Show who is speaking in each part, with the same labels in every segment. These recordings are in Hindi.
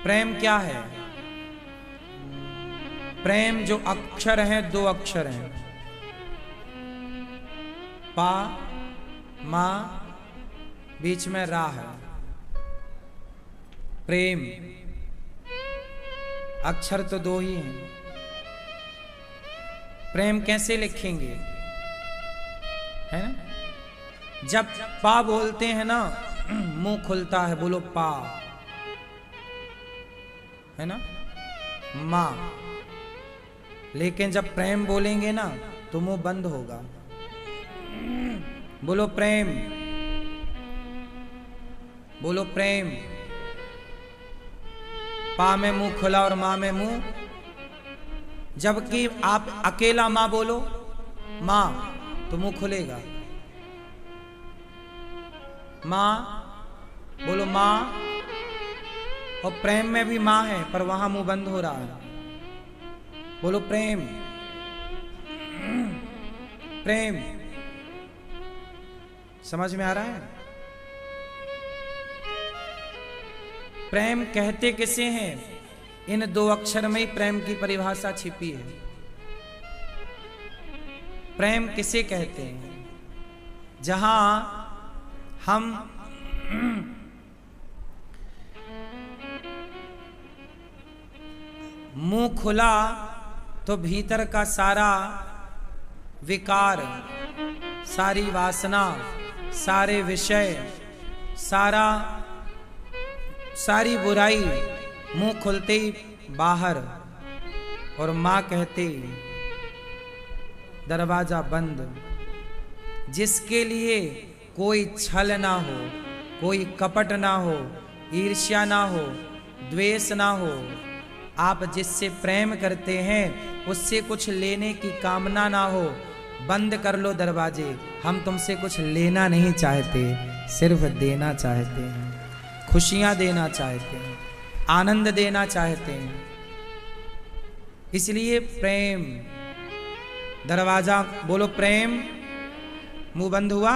Speaker 1: प्रेम क्या है? प्रेम जो अक्षर हैं, दो अक्षर हैं, पा मा, बीच में रा है। प्रेम अक्षर तो दो ही हैं। प्रेम कैसे लिखेंगे? है ना? जब पा बोलते हैं ना, मुंह खुलता है, बोलो पा, है ना, मां। लेकिन जब प्रेम बोलेंगे ना तो मुंह बंद होगा। बोलो प्रेम, बोलो प्रेम। पा में मुंह खुला और मां में मुंह। जबकि आप अकेला मां बोलो, मां, तो मुंह खुलेगा। मां बोलो मां, और प्रेम में भी मां है पर वहां मुंह बंद हो रहा है। बोलो प्रेम, प्रेम। समझ में आ रहा है? प्रेम कहते किसे हैं? इन दो अक्षर में ही प्रेम की परिभाषा छिपी है। प्रेम किसे कहते हैं? जहां हम मुंह खुला तो भीतर का सारा विकार, सारी वासना, सारे विषय, सारी बुराई मुंह खुलते ही बाहर, और मां कहते दरवाजा बंद। जिसके लिए कोई छल ना हो, कोई कपट ना हो, ईर्ष्या ना हो, द्वेष ना हो, आप जिससे प्रेम करते हैं उससे कुछ लेने की कामना ना हो, बंद कर लो दरवाजे। हम तुमसे कुछ लेना नहीं चाहते, सिर्फ देना चाहते हैं, खुशियां देना चाहते हैं, आनंद देना चाहते हैं। इसलिए प्रेम, दरवाजा बोलो प्रेम, मुंह बंद हुआ,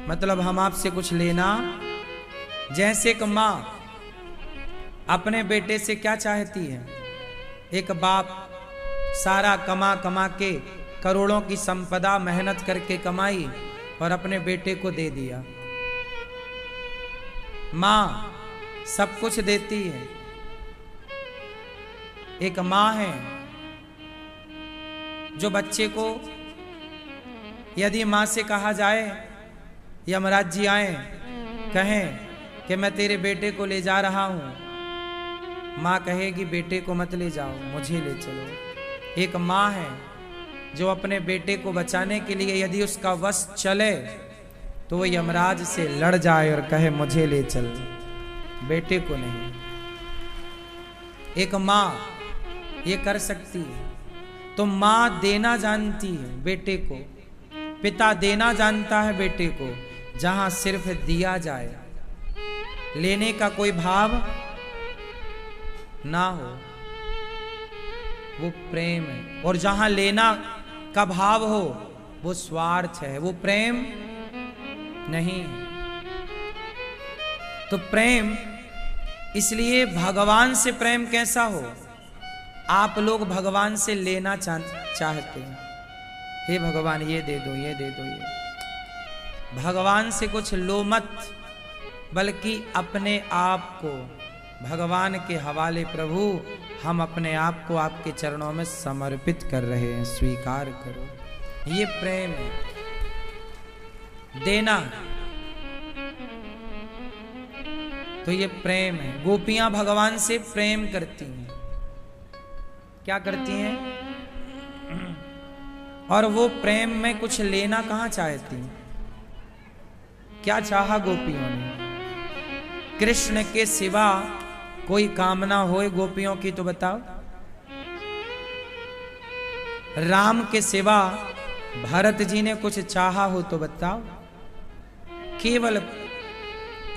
Speaker 1: मतलब हम आपसे कुछ लेना। जैसे कि मां अपने बेटे से क्या चाहती है? एक बाप सारा कमा कमा के करोड़ों की संपदा मेहनत करके कमाई और अपने बेटे को दे दिया। मां सब कुछ देती है। एक मां है जो बच्चे को, यदि मां से कहा जाए, यमराज जी आए कहें कि मैं तेरे बेटे को ले जा रहा हूं, मां कहेगी बेटे को मत ले जाओ, मुझे ले चलो। एक मां है जो अपने बेटे को बचाने के लिए यदि उसका वश चले तो वो यमराज से लड़ जाए और कहे मुझे ले चल, बेटे को नहीं। एक मां ये कर सकती है। तो मां देना जानती है बेटे को, पिता देना जानता है बेटे को। जहां सिर्फ दिया जाए, लेने का कोई भाव ना हो, वो प्रेम है। और जहां लेना का भाव हो, वो स्वार्थ है, वो प्रेम नहीं है। तो प्रेम, इसलिए भगवान से प्रेम कैसा हो? आप लोग भगवान से लेना चाहते हैं, हे भगवान ये दे दो, ये दे दो, ये। भगवान से कुछ लो मत, बल्कि अपने आप को भगवान के हवाले, प्रभु हम अपने आप को आपके चरणों में समर्पित कर रहे हैं, स्वीकार करो। ये प्रेम है, देना। तो ये प्रेम है। गोपियां भगवान से प्रेम करती हैं। क्या करती हैं? और वो प्रेम में कुछ लेना कहां चाहती हैं? क्या चाहा गोपियों ने? कृष्ण के सिवा कोई कामना होए गोपियों की तो बताओ। राम के सिवा भरत जी ने कुछ चाहा हो तो बताओ। केवल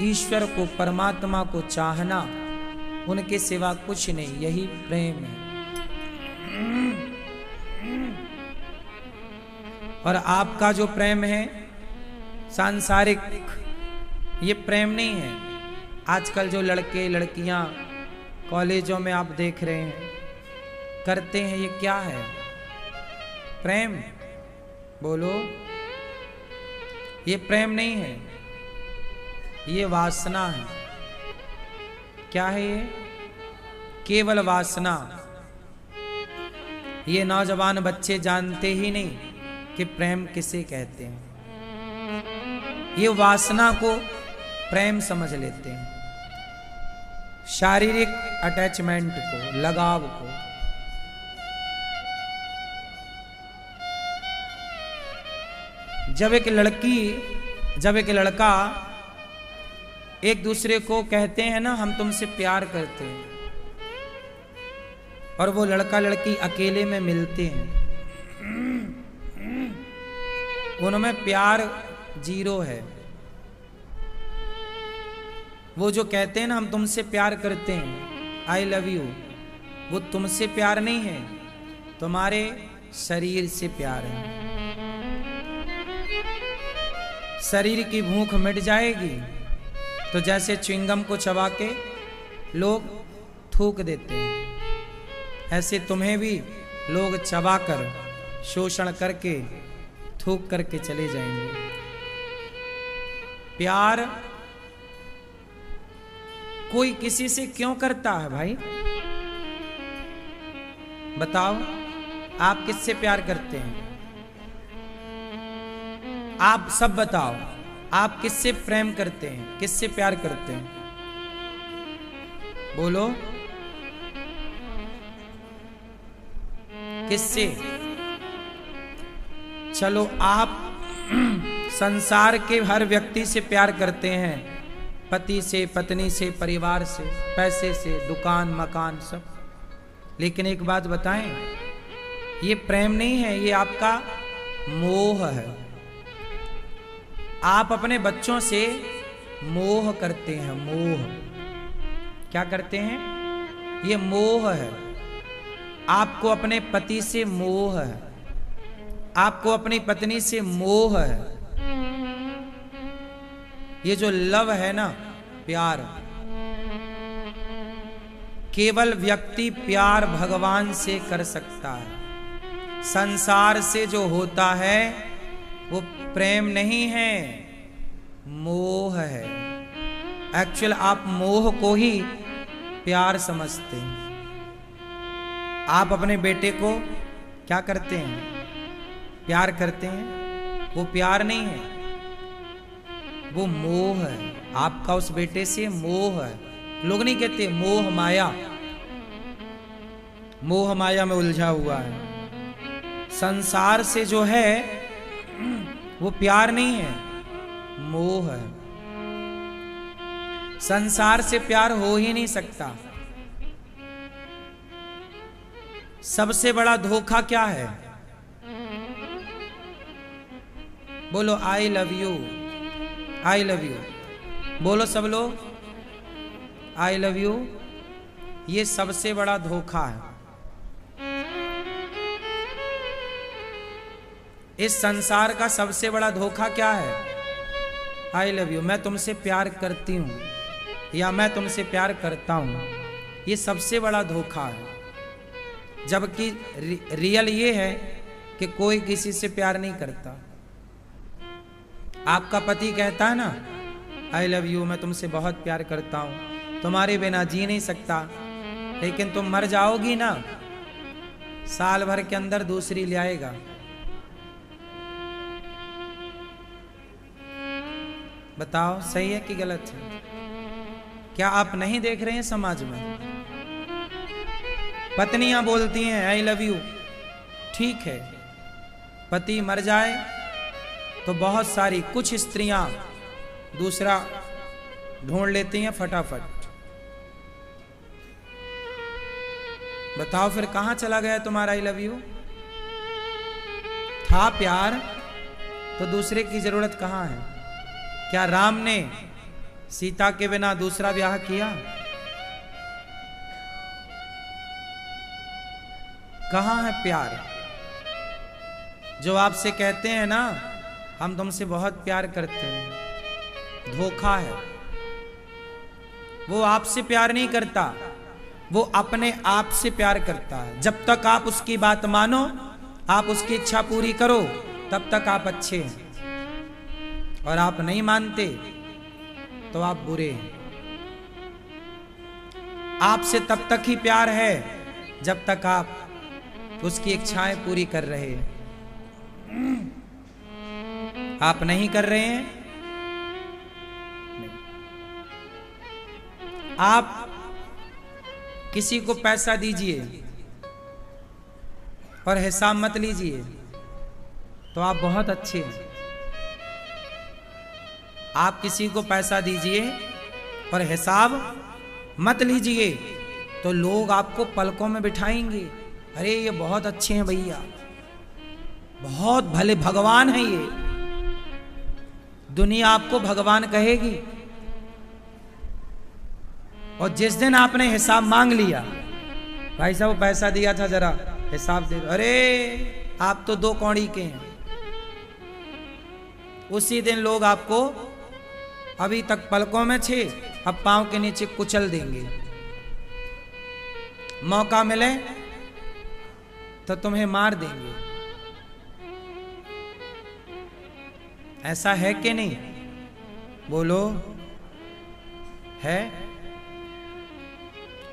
Speaker 1: ईश्वर को, परमात्मा को चाहना, उनके सिवा कुछ नहीं, यही प्रेम है। और आपका जो प्रेम है सांसारिक, ये प्रेम नहीं है। आजकल जो लड़के लड़कियां कॉलेजों में आप देख रहे हैं करते हैं, ये क्या है? प्रेम? बोलो, ये प्रेम नहीं है, ये वासना है। क्या है ये? केवल वासना। ये नौजवान बच्चे जानते ही नहीं कि प्रेम किसे कहते हैं। ये वासना को प्रेम समझ लेते हैं, शारीरिक अटैचमेंट को, लगाव को। जब एक लड़का एक दूसरे को कहते हैं ना, हम तुमसे प्यार करते हैं, और वो लड़का लड़की अकेले में मिलते हैं, उनमें प्यार जीरो है। वो जो कहते हैं ना, हम तुमसे प्यार करते हैं, आई लव यू, वो तुमसे प्यार नहीं है, तुम्हारे शरीर से प्यार है। शरीर की भूख मिट जाएगी तो जैसे च्युइंगम को चबा के लोग थूक देते हैं, ऐसे तुम्हें भी लोग चबाकर, शोषण करके, थूक करके चले जाएंगे। प्यार कोई किसी से क्यों करता है भाई? बताओ, आप किससे प्यार करते हैं? आप सब बताओ, आप किससे प्रेम करते हैं, किससे प्यार करते हैं? बोलो, किससे? चलो, आप संसार के हर व्यक्ति से प्यार करते हैं, पति से, पत्नी से, परिवार से, पैसे से, दुकान मकान सब। लेकिन एक बात बताएं, ये प्रेम नहीं है, ये आपका मोह है। आप अपने बच्चों से मोह करते हैं, मोह। क्या करते हैं? ये मोह है। आपको अपने पति से मोह है, आपको अपनी पत्नी से मोह है। ये जो लव है ना, प्यार, केवल व्यक्ति प्यार भगवान से कर सकता है। संसार से जो होता है वो प्रेम नहीं है, मोह है। एक्चुअल आप मोह को ही प्यार समझते हैं। आप अपने बेटे को क्या करते हैं? प्यार करते हैं। वो प्यार नहीं है, वो मोह है। आपका उस बेटे से मोह है। लोग नहीं कहते मोह माया, मोह माया में उलझा हुआ है। संसार से जो है वो प्यार नहीं है, मोह है। संसार से प्यार हो ही नहीं सकता। सबसे बड़ा धोखा क्या है? बोलो I love you, I love you. बोलो सब लोग, आई लव यू। ये सबसे बड़ा धोखा है। इस संसार का सबसे बड़ा धोखा क्या है? आई लव यू, मैं तुमसे प्यार करती हूं या मैं तुमसे प्यार करता हूं। ये सबसे बड़ा धोखा है। जबकि रियल ये है कि कोई किसी से प्यार नहीं करता। आपका पति कहता है ना, आई लव यू, मैं तुमसे बहुत प्यार करता हूं, तुम्हारे बिना जी नहीं सकता, लेकिन तुम मर जाओगी ना, साल भर के अंदर दूसरी ले आएगा। बताओ सही है कि गलत है? क्या आप नहीं देख रहे हैं समाज में? पत्नियां बोलती हैं आई लव यू, ठीक है। पति मर जाए तो बहुत सारी, कुछ स्त्रियां दूसरा ढूंढ लेती हैं फटाफट। बताओ फिर कहां चला गया तुम्हारा आई लव यू? था प्यार तो दूसरे की जरूरत कहां है? क्या राम ने सीता के बिना दूसरा ब्याह किया? कहां है प्यार? जो आपसे कहते हैं ना हम तुमसे बहुत प्यार करते हैं, धोखा है। वो आपसे प्यार नहीं करता, वो अपने आप से प्यार करता है। जब तक आप उसकी बात मानो, आप उसकी इच्छा पूरी करो, तब तक आप अच्छे हैं। और आप नहीं मानते तो आप बुरे हैं। आपसे तब तक ही प्यार है जब तक आप उसकी इच्छाएं पूरी कर रहे हैं। आप नहीं कर रहे हैं, आप किसी को पैसा दीजिए और हिसाब मत लीजिए तो आप बहुत अच्छे हैं। आप किसी को पैसा दीजिए और हिसाब मत लीजिए तो लोग आपको पलकों में बिठाएंगे, अरे ये बहुत अच्छे हैं भैया, बहुत भले भगवान हैं ये। दुनिया आपको भगवान कहेगी। और जिस दिन आपने हिसाब मांग लिया, भाई साहब पैसा दिया था जरा हिसाब दे, अरे आप तो 2 कौड़ी के हैं, उसी दिन लोग आपको अभी तक पलकों में थे, अब पांव के नीचे कुचल देंगे। मौका मिले तो तुम्हें मार देंगे। ऐसा है कि नहीं? बोलो, है?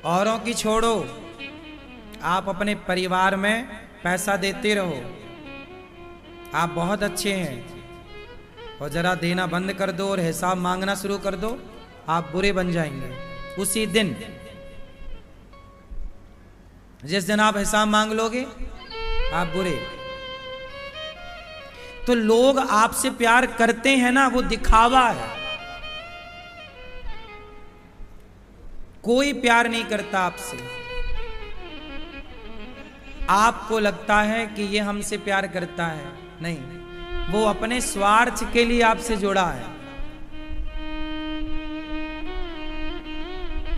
Speaker 1: औरों की छोड़ो, आप अपने परिवार में पैसा देते रहो, आप बहुत अच्छे हैं। और जरा देना बंद कर दो और हिसाब मांगना शुरू कर दो, आप बुरे बन जाएंगे उसी दिन। जिस दिन आप हिसाब मांग लोगे आप बुरे। तो लोग आपसे प्यार करते हैं ना, वो दिखावा है। कोई प्यार नहीं करता आपसे। आपको लगता है कि ये हमसे प्यार करता है, नहीं, वो अपने स्वार्थ के लिए आपसे जुड़ा है।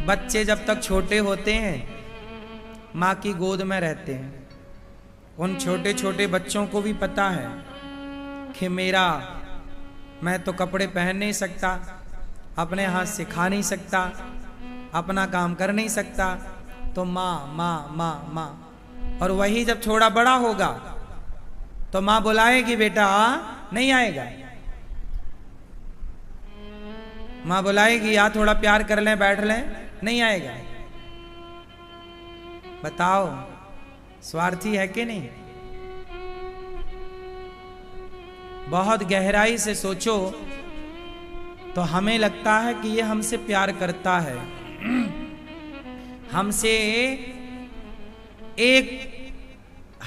Speaker 1: बच्चे जब तक छोटे होते हैं मां की गोद में रहते हैं, उन छोटे छोटे बच्चों को भी पता है कि मैं तो कपड़े पहन नहीं सकता, अपने हाथ से खा नहीं सकता, अपना काम कर नहीं सकता, तो माँ माँ माँ माँ। और वही जब थोड़ा बड़ा होगा तो माँ बुलाएगी, बेटा नहीं आएगा। माँ बुलाएगी, या थोड़ा प्यार कर लें, बैठ लें, नहीं आएगा। बताओ स्वार्थी है कि नहीं? बहुत गहराई से सोचो तो हमें लगता है कि ये हमसे प्यार करता है।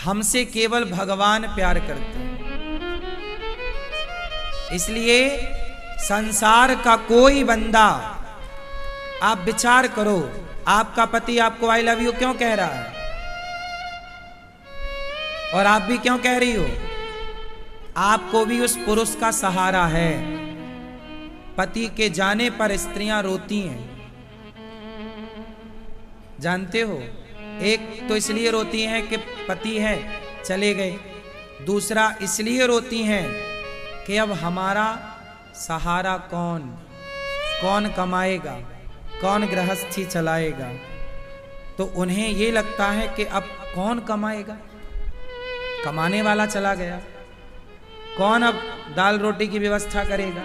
Speaker 1: हमसे केवल भगवान प्यार करते हैं। इसलिए संसार का कोई बंदा, आप विचार करो, आपका पति आपको आई लव यू क्यों कह रहा है? और आप भी क्यों कह रही हो? आपको भी उस पुरुष का सहारा है। पति के जाने पर स्त्रियां रोती हैं, जानते हो? एक तो इसलिए रोती हैं कि पति है चले गए, दूसरा इसलिए रोती हैं कि अब हमारा सहारा कौन कमाएगा, कौन गृहस्थी चलाएगा। तो उन्हें ये लगता है कि अब कौन कमाएगा, कमाने वाला चला गया, कौन अब दाल रोटी की व्यवस्था करेगा।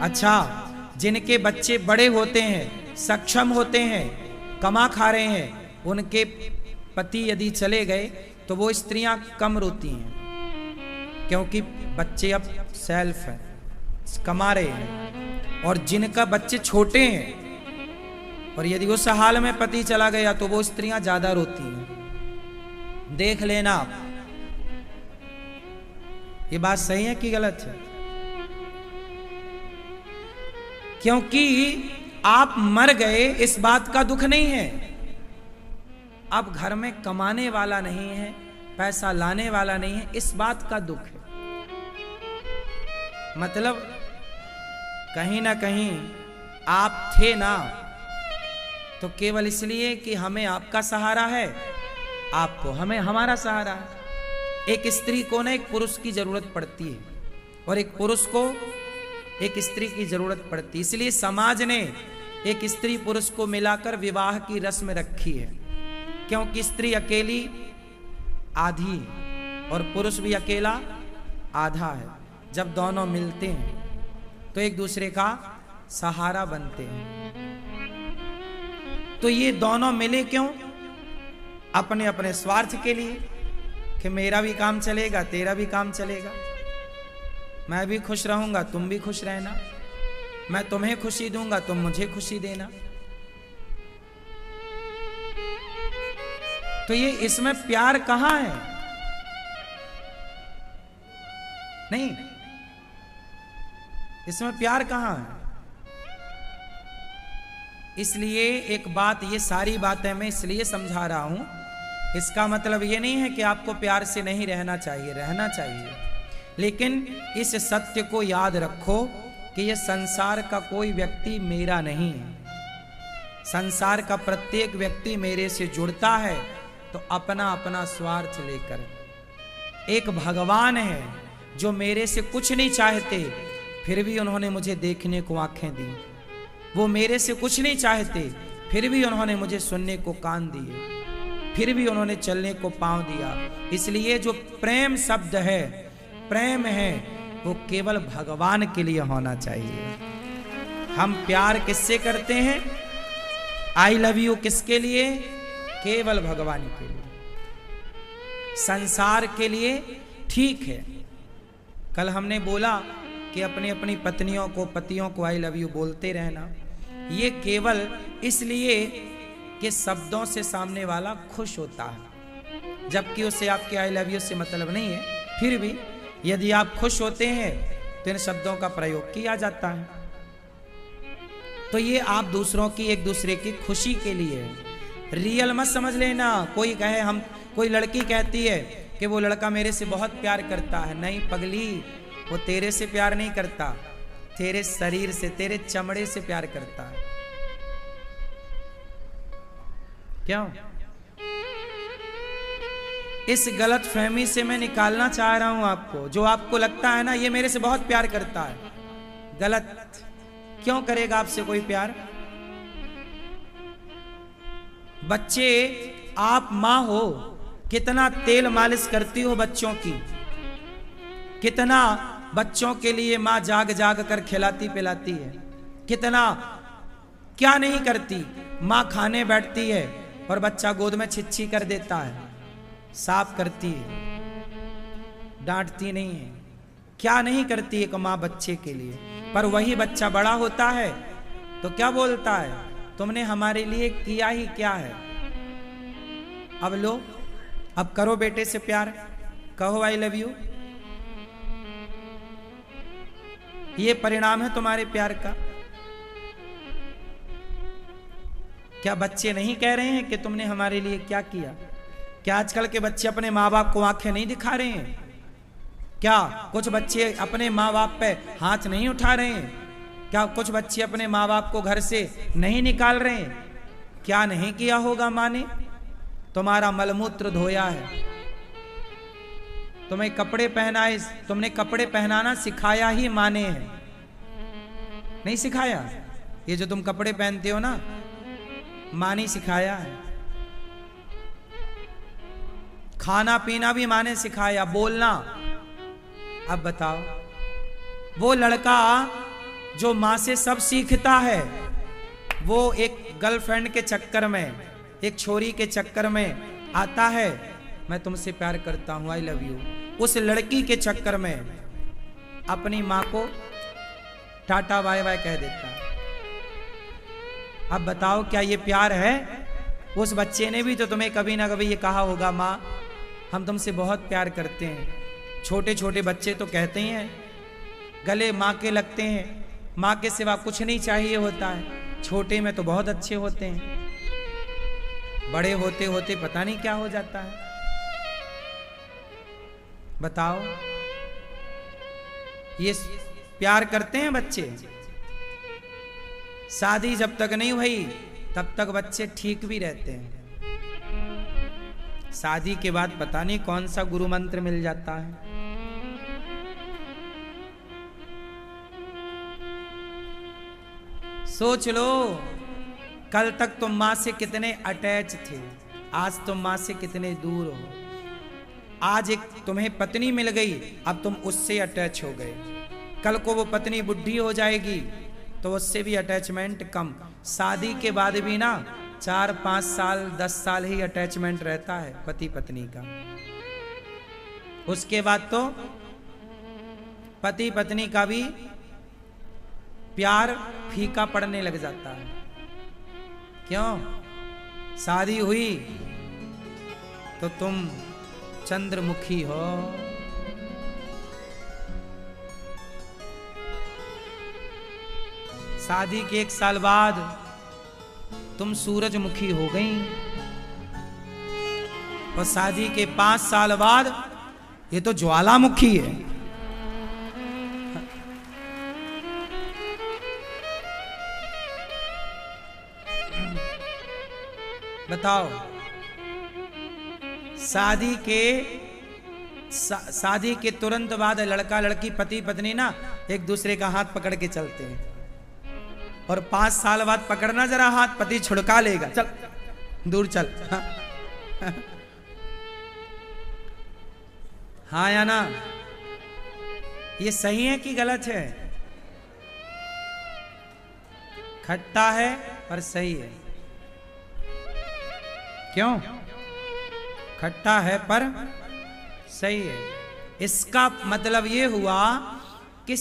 Speaker 1: अच्छा, जिनके बच्चे बड़े होते हैं, सक्षम होते हैं, कमा खा रहे हैं, उनके पति यदि चले गए तो वो स्त्रियां कम रोती हैं, क्योंकि बच्चे अब सेल्फ हैं, कमा रहे हैं। और जिनका बच्चे छोटे हैं और यदि उस हाल में पति चला गया तो वो स्त्रियां ज्यादा रोती हैं। देख लेना आप, ये बात सही है कि गलत है? क्योंकि आप मर गए इस बात का दुख नहीं है, अब घर में कमाने वाला नहीं है, पैसा लाने वाला नहीं है, इस बात का दुख है। मतलब कहीं ना कहीं आप थे ना तो केवल इसलिए कि हमें आपका सहारा है, आपको हमें हमारा सहारा है। एक स्त्री को ना एक पुरुष की जरूरत पड़ती है और एक पुरुष को एक स्त्री की जरूरत पड़ती है। इसलिए समाज ने एक स्त्री पुरुष को मिलाकर विवाह की रस्म रखी है, क्योंकि स्त्री अकेली आधी और पुरुष भी अकेला आधा है। जब दोनों मिलते हैं तो एक दूसरे का सहारा बनते हैं। तो ये दोनों मिले क्यों? अपने अपने स्वार्थ के लिए, कि मेरा भी काम चलेगा, तेरा भी काम चलेगा, मैं भी खुश रहूंगा, तुम भी खुश रहना, मैं तुम्हें खुशी दूंगा, तुम मुझे खुशी देना। तो ये इसमें प्यार कहां है? नहीं, इसमें प्यार कहां है? इसलिए एक बात, ये सारी बातें मैं इसलिए समझा रहा हूं, इसका मतलब ये नहीं है कि आपको प्यार से नहीं रहना चाहिए, रहना चाहिए, लेकिन इस सत्य को याद रखो कि ये संसार का कोई व्यक्ति मेरा नहीं है। संसार का प्रत्येक व्यक्ति मेरे से जुड़ता है तो अपना अपना स्वार्थ लेकर। एक भगवान है जो मेरे से कुछ नहीं चाहते, फिर भी उन्होंने मुझे देखने को आंखें दी। वो मेरे से कुछ नहीं चाहते, फिर भी उन्होंने मुझे सुनने को कान दिए, फिर भी उन्होंने चलने को पांव दिया। इसलिए जो प्रेम शब्द है, प्रेम है, वो केवल भगवान के लिए होना चाहिए। हम प्यार किससे करते हैं? आई लव यू किसके लिए? केवल भगवान के लिए। संसार के लिए ठीक है। कल हमने बोला कि अपनी अपनी पत्नियों को, पतियों को आई लव यू बोलते रहना, ये केवल इसलिए कि शब्दों से सामने वाला खुश होता है, जबकि उसे आपके आई लव यू से मतलब नहीं है। फिर भी यदि आप खुश होते हैं तो इन शब्दों का प्रयोग किया जाता है। तो ये आप दूसरों की, एक दूसरे की खुशी के लिए है। रियल मत समझ लेना। कोई कहे, हम, कोई लड़की कहती है कि वो लड़का मेरे से बहुत प्यार करता है। नहीं पगली, वो तेरे से प्यार नहीं करता, तेरे शरीर से, तेरे चमड़े से प्यार करता है। क्यों? इस गलत फहमी से मैं निकालना चाह रहा हूं आपको। जो आपको लगता है ना ये मेरे से बहुत प्यार करता है, गलत। क्यों करेगा आपसे कोई प्यार? बच्चे, आप मां हो, कितना तेल मालिश करती हो बच्चों की, कितना बच्चों के लिए मां जाग जाग कर खिलाती पिलाती है, कितना क्या नहीं करती। मां खाने बैठती है और बच्चा गोद में छिछी कर देता है, साफ करती है, डांटती नहीं है, क्या नहीं करती एक मां बच्चे के लिए। पर वही बच्चा बड़ा होता है तो क्या बोलता है? तुमने हमारे लिए किया ही क्या है। अब लो, अब करो बेटे से प्यार, कहो आई लव यू। ये परिणाम है तुम्हारे प्यार का। क्या बच्चे नहीं कह रहे हैं कि तुमने हमारे लिए क्या किया? क्या आजकल के बच्चे अपने माँ बाप को आंखें नहीं दिखा रहे हैं? क्या कुछ बच्चे अपने माँ बाप पे हाथ नहीं उठा रहे हैं? क्या कुछ बच्चे अपने माँ बाप को घर से नहीं निकाल रहे हैं? क्या नहीं किया होगा माँ ने? तुम्हारा मलमूत्र धोया है, तुम्हें कपड़े पहनाए, तुमने कपड़े पहनाना सिखाया ही माँ ने है, नहीं सिखाया? ये जो तुम कपड़े पहनते हो ना, माँ ने सिखाया है। खाना पीना भी माँ ने सिखाया, बोलना। अब बताओ, वो लड़का जो माँ से सब सीखता है, वो एक गर्लफ्रेंड के चक्कर में, एक छोरी के चक्कर में आता है, मैं तुमसे प्यार करता हूं, आई लव यू। उस लड़की के चक्कर में अपनी माँ को टाटा बाय बाय कह देता है। अब बताओ, क्या ये प्यार है? उस बच्चे ने भी तो तुम्हें कभी ना कभी ये कहा होगा, माँ हम तुमसे बहुत प्यार करते हैं। छोटे छोटे बच्चे तो कहते ही हैं, गले माँ के लगते हैं, माँ के सिवा कुछ नहीं चाहिए होता है। छोटे में तो बहुत अच्छे होते हैं, बड़े होते होते पता नहीं क्या हो जाता है। बताओ, ये प्यार करते हैं बच्चे? शादी जब तक नहीं हुई तब तक बच्चे ठीक भी रहते हैं। शादी के बाद पता नहीं कौन सा गुरु मंत्र मिल जाता है। सोच लो, कल तक तुम मां से कितने अटैच थे, आज तुम मां से कितने दूर हो। आज एक तुम्हें पत्नी मिल गई, अब तुम उससे अटैच हो गए। कल को वो पत्नी बुढ़ी हो जाएगी तो उससे भी अटैचमेंट कम। शादी के बाद भी ना 4-5 साल 10 साल ही अटैचमेंट रहता है पति पत्नी का। उसके बाद तो पति पत्नी का भी प्यार फीका पड़ने लग जाता है। क्यों? शादी हुई तो तुम चंद्रमुखी हो, शादी के 1 साल बाद तुम सूरजमुखी हो गई, और शादी के 5 साल बाद ये तो ज्वालामुखी है। बताओ, शादी के तुरंत बाद लड़का लड़की पति पत्नी ना एक दूसरे का हाथ पकड़ के चलते हैं, और 5 साल बाद पकड़ना जरा हाथ, पति छुड़का लेगा, चल दूर चल। हाँ या ना? ये सही है कि गलत है? खट्टा है पर सही है। क्यों? खट्टा है पर सही है। इसका मतलब ये हुआ कि